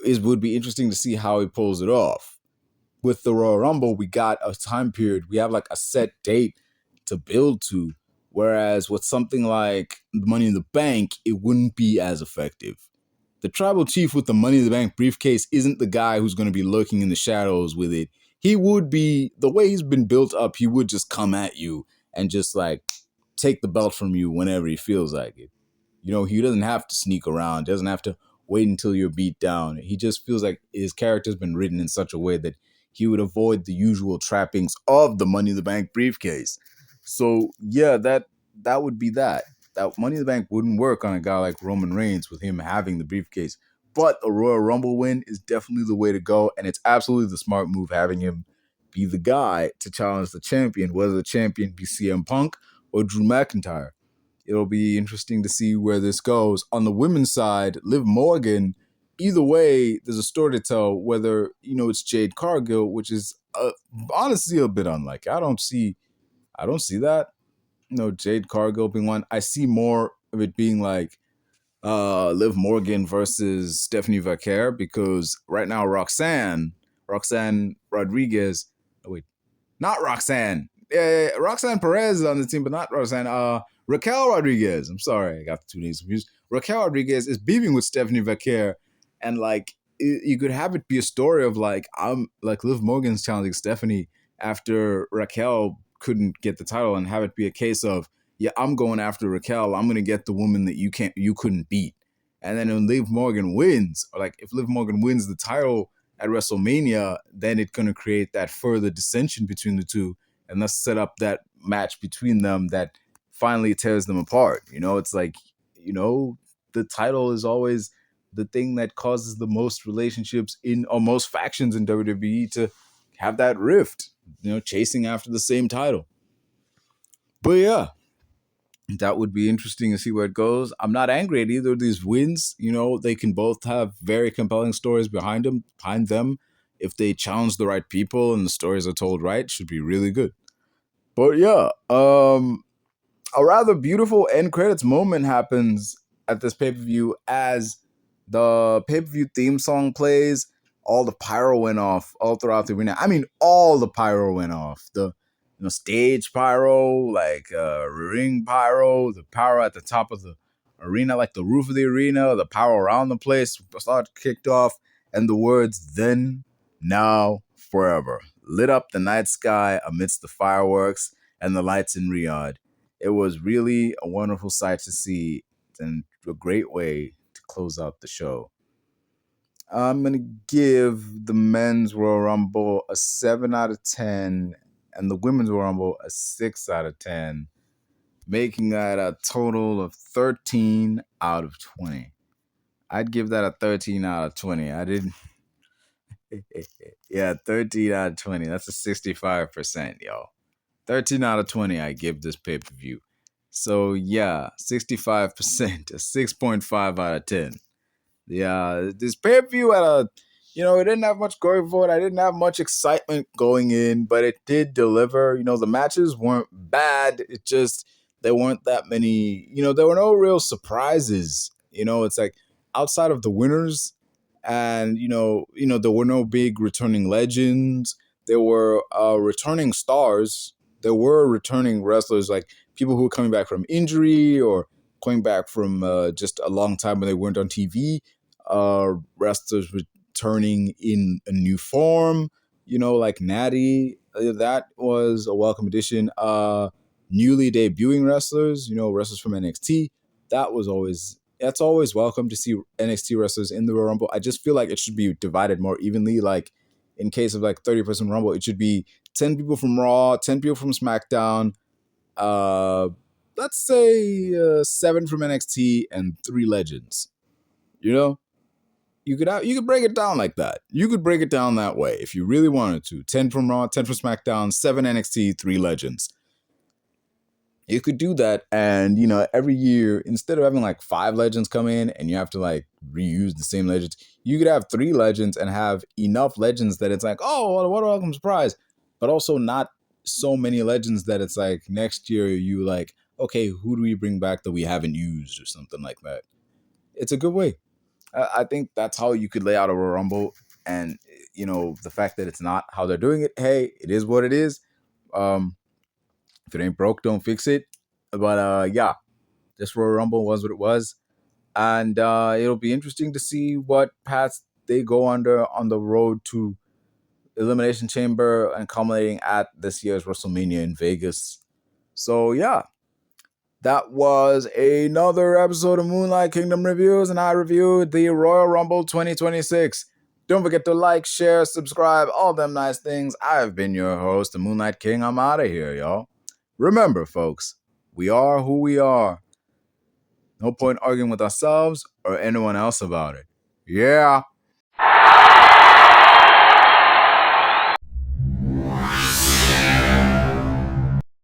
would be interesting to see how he pulls it off. With the Royal Rumble, we got a time period. We have like a set date to build to. Whereas with something like Money in the Bank, it wouldn't be as effective. The tribal chief with the Money in the Bank briefcase isn't the guy who's going to be lurking in the shadows with it. He would be, the way he's been built up, he would just come at you and just like take the belt from you whenever he feels like it. He doesn't have to sneak around, doesn't have to wait until you're beat down. He just feels like his character's been written in such a way that he would avoid the usual trappings of the Money in the Bank briefcase. So yeah, that would be that. That Money in the Bank wouldn't work on a guy like Roman Reigns with him having the briefcase. But a Royal Rumble win is definitely the way to go, and it's absolutely the smart move having him be the guy to challenge the champion, whether the champion be CM Punk or Drew McIntyre. It'll be interesting to see where this goes. On the women's side, Liv Morgan, either way, there's a story to tell, whether, it's Jade Cargill, which is honestly a bit unlikely. I don't see that. Jade Cargill being one. I see more of it being like Liv Morgan versus Stephanie Vaquer, because right now Roxanne Rodriguez, oh wait, not Roxanne. Yeah, Roxanne Perez is on the team, but not Roxanne. Raquel Rodriguez. I'm sorry, I got the two names confused. Raquel Rodriguez is beefing with Stephanie Vaquer, and like you could have it be a story of like I'm like Liv Morgan's challenging Stephanie after Raquel couldn't get the title, and have it be a case of, yeah, I'm going after Raquel. I'm gonna get the woman that you couldn't beat. And then when Liv Morgan wins, or like if Liv Morgan wins the title at WrestleMania, then it's gonna create that further dissension between the two, and let's set up that match between them that finally tears them apart. It's like, the title is always the thing that causes the most relationships or most factions in WWE to have that rift, chasing after the same title. But yeah, that would be interesting to see where it goes. I'm not angry at either of these wins. They can both have very compelling stories behind them. If they challenge the right people and the stories are told right, should be really good. But yeah, a rather beautiful end credits moment happens at this pay-per-view as the pay-per-view theme song plays. All the pyro went off all throughout the arena. I mean, all the pyro went off. The stage pyro, like ring pyro, the pyro at the top of the arena, like the roof of the arena, the pyro around the place started kicked off, and the words "then, now, forever" lit up the night sky amidst the fireworks and the lights in Riyadh. It was really a wonderful sight to see. and a great way to close out the show. I'm going to give the men's Royal Rumble a 7 out of 10 and the women's Royal Rumble a 6 out of 10, making that a total of 13 out of 20. I'd give that a 13 out of 20. I didn't. Yeah, 13 out of 20. That's a 65%, yo. 13 out of 20 I give this pay-per-view. So, yeah, 65%, a 6.5 out of 10. Yeah, this pay-per-view it didn't have much going for it. I didn't have much excitement going in, but it did deliver. The matches weren't bad. It just, there weren't that many, there were no real surprises. It's like outside of the winners and, there were no big returning legends. There were returning stars. There were returning wrestlers, like people who were coming back from injury or coming back from just a long time when they weren't on TV. Wrestlers returning in a new form, like Nattie. That was a welcome addition. Newly debuting wrestlers, wrestlers from NXT. That's always welcome to see NXT wrestlers in the Royal Rumble. I just feel like it should be divided more evenly. Like in case of like 30% Rumble, it should be 10 people from Raw, 10 people from SmackDown. Let's say 7 from NXT and 3 legends. You could break it down like that. You could break it down that way if you really wanted to. 10 from Raw, 10 from SmackDown, 7 NXT, 3 legends. You could do that, and every year, instead of having like 5 legends come in and you have to like reuse the same legends, you could have 3 legends and have enough legends that it's like, oh, what a welcome surprise, but also not so many legends that it's like next year you like, okay, who do we bring back that we haven't used or something like that. It's a good way. I think that's how you could lay out a Royal Rumble, and the fact that it's not how they're doing it. Hey, it is what it is. If it ain't broke, don't fix it. But yeah, this Royal Rumble was what it was, and it'll be interesting to see what paths they go under on the road to Elimination Chamber and culminating at this year's WrestleMania in Vegas. So yeah. That was another episode of Moonlight Kingdom Reviews, and I reviewed the Royal Rumble 2026. Don't forget to like, share, subscribe, all them nice things. I've been your host, the Moonlight King. I'm out of here, y'all. Remember, folks, we are who we are. No point arguing with ourselves or anyone else about it. Yeah.